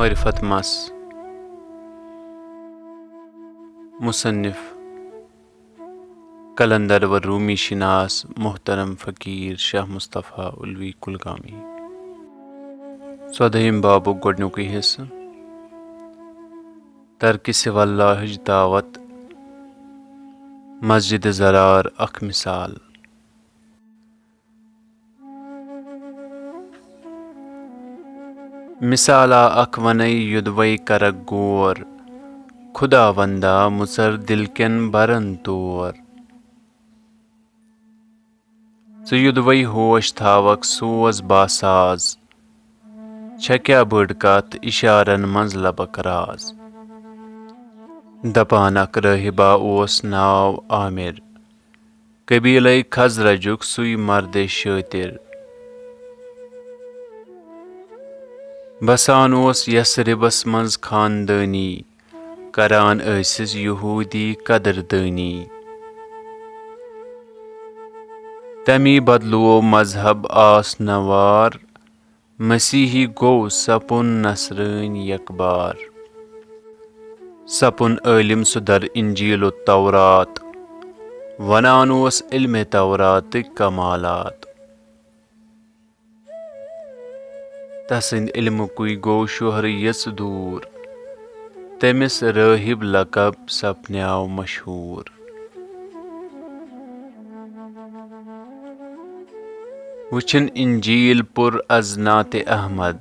معرفت مس مصنف قلندر و رومی شناس محترم فقیر شاہ مصطفیٰ ulvi کلگامی 14 بابُک گوڈنیوکُے حصہٕ ترکِ سِوَ اللّٰہٕچ دعوت مسجد زرار اکھ مثال مثالا اکھ ونے یودوے کرک غور خدا وندا مُژر دل کٮ۪ن برن تور ژٕ یودوے ہوش تھاوکھ سوز باساز چھےٚ کیٛاہ بٔڑ کتھ اِشارن منٛز لبکھ راز دپان اکھ رٲہِبا اوس ناو عامر قبیٖلے خزرجُک سُے مردے شٲطِر بسان اوس یثربس منٛز خاندٲنی کران ٲسِس یہوٗدی قدردٲنی تمی بدلوو مذہب آس نوار مسیحی گوٚو سپُن نصرٲنۍ یک بار سپُن عٲلِم سُہ در انجیل و تورات ونان اوس علمِ توراتٕکۍ کمالات تسٕنٛدِ علمُکُے گوٚو شہرٕ دوٗر تٔمِس رٲہِب لقب سپنیٛاو مشہوٗر وٕچھِن انجیل پُر از نعتِ احمد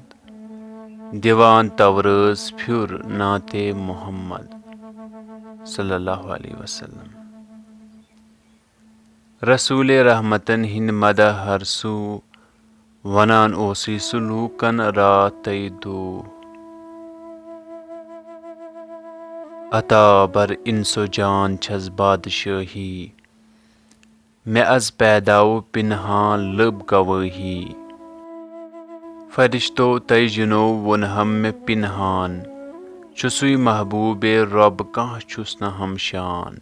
دِوان تورٲژ پھیُر نعتِ محمد صلی اللہ علیہ وسلم رسوٗلِ رحمتن ہِنٛدۍ مدح ہر سوٗ ونان اوسُے سُہ لوٗکن راتَے دۄہ عطا بر اِنسو جان چھس بادشٲہی مےٚ از پیداوٕ پِنہان لٔب گوٲہی فرشتو تیجنو ووٚنہم مےٚ پِنہان چھُ سُے محبوٗبے رۄب کانٛہہ چھُس نہٕ ہم شان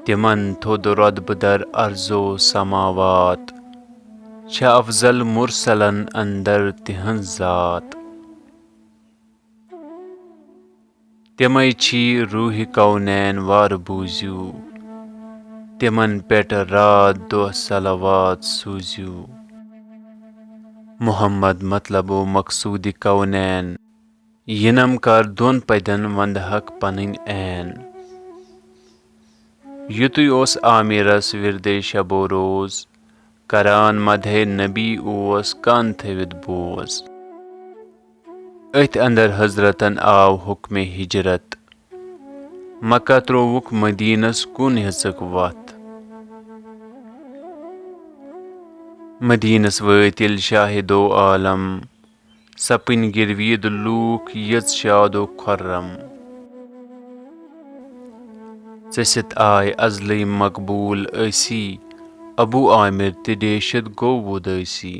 تِمن تھوٚد رۄدبہٕ در ارضو سماوات چھےٚ افضل مُرسلن اندر تِہنٛز ذات تِمے چھی روحِ کونین وارٕ بوٗزِو تِمن پٮ۪ٹھ رات دۄہ صلوات سوٗزِو محمد مطلبو مقصوٗدِ کونین یِنم کر دۄن پدٮ۪ن ونٛدہکھ پنٕنۍ عین یُتُے اوس عامِرس وِردے شبو روز کران مدحے نبی اوس کن تھٲوِتھ بوز أتھۍ اندر حضرتن آو حُکمِ ہجرت مکہ ترٛووُکھ مدیٖنس کُن ہیژٕکھ وتھ مدیٖنس وٲتۍ ییٚلہِ شاہدو عالم سپٕنۍ گِرویٖد لوٗکھ یٔژ شادو خُرم ژٔسِتھ آے عزلٕے مقبوٗل ٲسی ابوٗ عامر تہِ ڈیٖشِتھ گوٚو وُدٲسی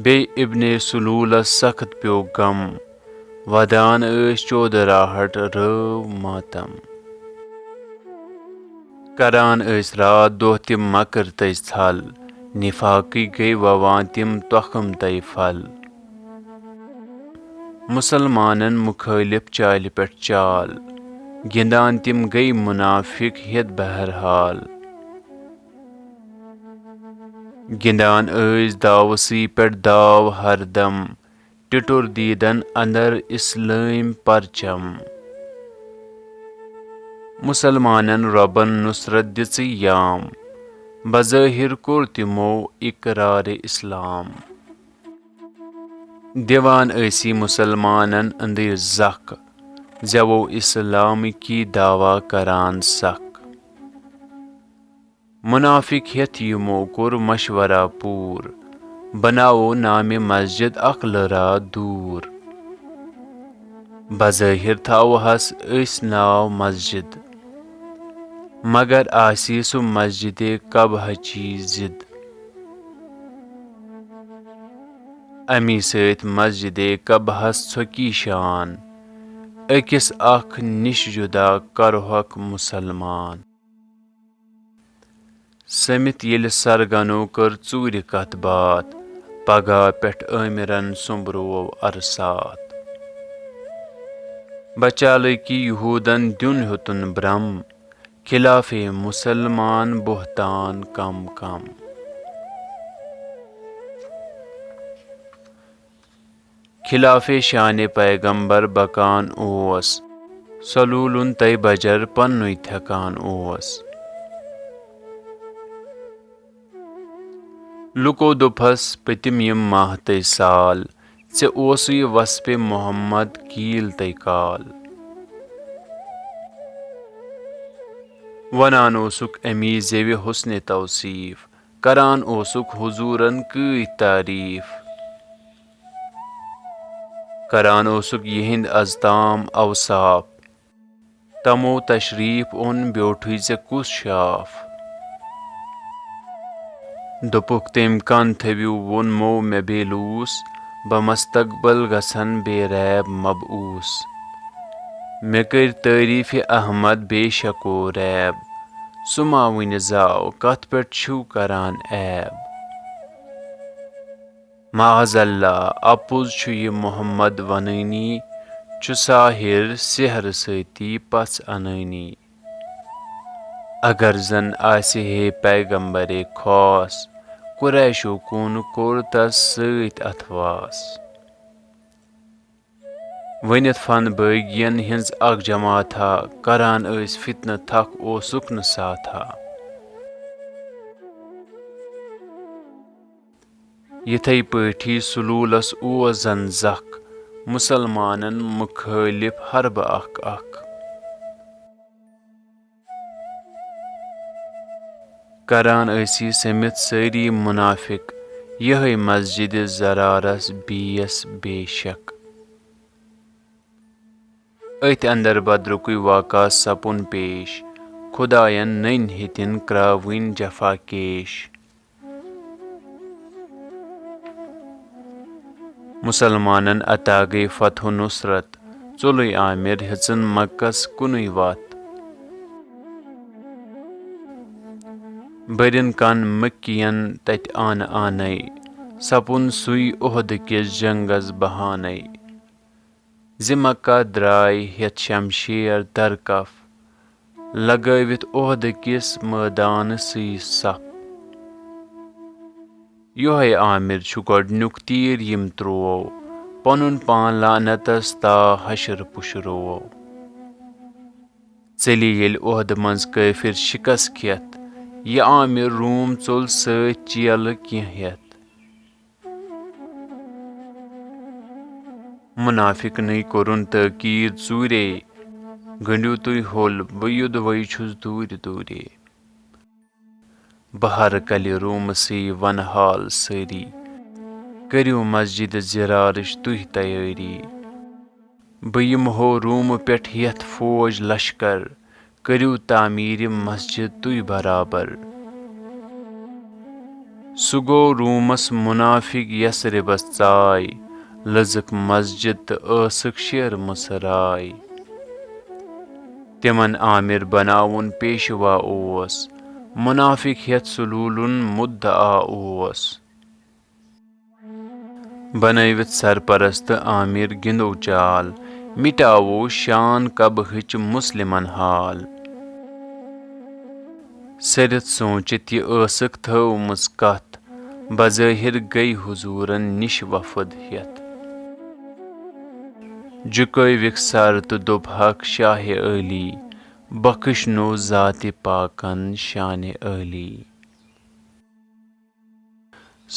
بیٚیہِ ابنِ سلوٗلس سخت پیوٚو غم ودان ٲسۍ چودراہٹ رٲو ماتم کران ٲسۍ رات دۄہ تِم مکٕر تٔج ژھل نِفاقٕکۍ گٔے ووان تِم تۄخم تَے پھل مُسلمانن مُخٲلِف چالہِ پٮ۪ٹھ چال گِنٛدان تِم گٔے مُنافِق ہٮ۪تھ بہرحال گِنٛدان ٲسۍ داوسٕے پٮ۪ٹھ داو ہردم ٹِٹُر دیٖدن اندر اِسلٲمۍ پرچم مُسلمانن رۄبن نُصرت دِژٕے یام بظٲہِر کوٚر تِمو اِقرارِ اسلام دِوان ٲسی مُسلمانن أنٛدٕرۍ زکھ زٮ۪وو اِسلامکی دعوا کران سکھ مُنافِق ہٮ۪تھ یِمو کوٚر مشورا پوٗر بناوو نامہِ مسجد اکھ لٔرا دوٗر بظٲہِر تھاوہس أسۍ ناو مسجد مگر آسی سُہ مسجدِ قبہٕچی ضِد امی سۭتۍ مسجدِ قبہس ژھۄکی شان أکِس اکھ نِش جُدا کرہوکھ مُسلمان سٔمِتھ ییٚلہِ سرگنو کٔر ژوٗرِ کتھ باتھ پگاہ پٮ۪ٹھ عٲمِرن سوٚمبروو عرصات بچالٕکی یہوٗدن دیُن ہیوٚتُن برٛم خِلافے مُسلمان بہتان کم کم خِلافے شانہِ پیغمبر بکان اوس سلوٗلُن تَے بجر پننُے تھٮ۪کان اوس لُکو دوٚپہس پٔتِم یِم ماہ تہٕ سال ژےٚ اوسُے وصفِ محمد کیٖل تہٕ کال ونان اوسُکھ امی زیوِ حُسنِ توصیٖف کران اوسُکھ حضوٗرن کۭتۍ تعریٖف کران اوسُکھ یِہِنٛدۍ ازتام اوصاف تمو تشریٖف اوٚن بیوٗٹھٕے ژےٚ کُس شاف دوٚپُکھ تٔمۍ کن تھٔوِو ووٚنمو مےٚ بیلوٗس بمستقبل گژھن بے ریب مبعوٗث مےٚ کٔرۍ تعریٖفہِ احمد بے شکو ریب سُہ ما وُنہِ زاو کتھ پٮ۪ٹھ چھِو کران عیب معاذ اللہ اپُز چھُ یہِ محمد ونٲنی چھُ ساحِر سحرٕ سۭتی پژھ انٲنی اگر زن آسہِ ہے پیغمبرے خاص قریشو کوٗنہٕ کوٚر تس سۭتۍ اتھواس ؤنِتھ فن بٲغین ہِنٛز اکھ جماعتھا کران ٲسۍ فتنہٕ تھکھ اوسُکھ نہٕ ساتھا یِتھے پٲٹھی سلوٗلس اوس زن زکھ مُسلمانن مُخٲلِف حربہٕ اکھ اکھ کران ٲسی سٔمِتھ سٲری مُنافِق یِہے مسجدِ زرارس بیٚیس بے شک أتھۍ اندر بدرُکُے واقعہ سپُن پیش خۄداین نٔنۍ ہیٚتِن کرٛاوٕنۍ جفا کیش مُسلمانن عطا گٔے فتح و نصرت ژوٚلُے عامِر ہیژٕن مکس کُنُے وتھ بٔرِن کن مکِین تتہِ آنہٕ آنے سپُن سُے عہدٕ کِس جنگس بہانے زِ مکہ درٛاے ہیٚتھ شمشیر درکف لگٲوِتھ عہدٕ کِس مٲدانسٕے صف یِہوے عامِر چھُ گوڈنیُک تیٖر یِم ترٛووو پنُن پان لعنتس تا حشر پُشروو ژٔلہِ ییٚلہِ عہدٕ منٛز کٲفِر شِکس کھٮ۪تھ یہِ عامِر روٗم ژوٚل سۭتۍ چیلہٕ کینٛہہ ہٮ۪تھ مُنافِقنٕے کوٚرُن تٲکیٖد ژوٗرے گٔنڈِو تُہۍ ہوٚل بہٕ یوٚدوَے چھُس دوٗرِ دوٗرے بہٕ ہرٕ کلہِ روٗمسٕے ونہٕ حال سٲری کٔرِو مسجدِ زِرارٕچ تُہۍ تیٲری بہٕ یِمہٕ ہو روٗمہٕ پٮ۪ٹھ ہٮ۪تھ فوج لشکر کٔرِو تعمیٖرِ مسجد تُہۍ برابر سُہ گوٚو روٗمس مُنافِق یثرِبس ژاے لٔزٕکھ مسجد تہٕ ٲسٕکھ شیرمٕژ راے تِمن عامِر بناوُن پیشوا اوس مُنافِق ہٮ۪تھ سلوٗلُن مُدعا اوس بنٲوِتھ سرپرست عامِر گِنٛدو چال مِٹاوو شان قبہٕچ مُسلِمن حال سٔرِتھ سوٗنٛچِتھ یہِ ٲسٕکھ تھٲومٕژ کتھ بظٲہِر گٔے حضوٗرن نِش وفد ہٮ۪تھ جُکٲوِکھ سر تہٕ دوٚپہکھ شاہِ عٲلی بخٕشنو ذاتِ پاکن شانہِ عٲلی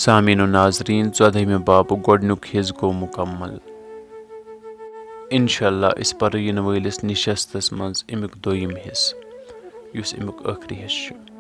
سامیٖن و ناظریٖن 14مہِ بابُک گۄڈنیُک حِصہٕ گوٚو مُکمل انشاءاللہ أسۍ پرو یِنہٕ وٲلِس نِشستس منٛز امیُک دوٚیِم حِصہٕ یُس امیُک ٲخری حِصہٕ چھُ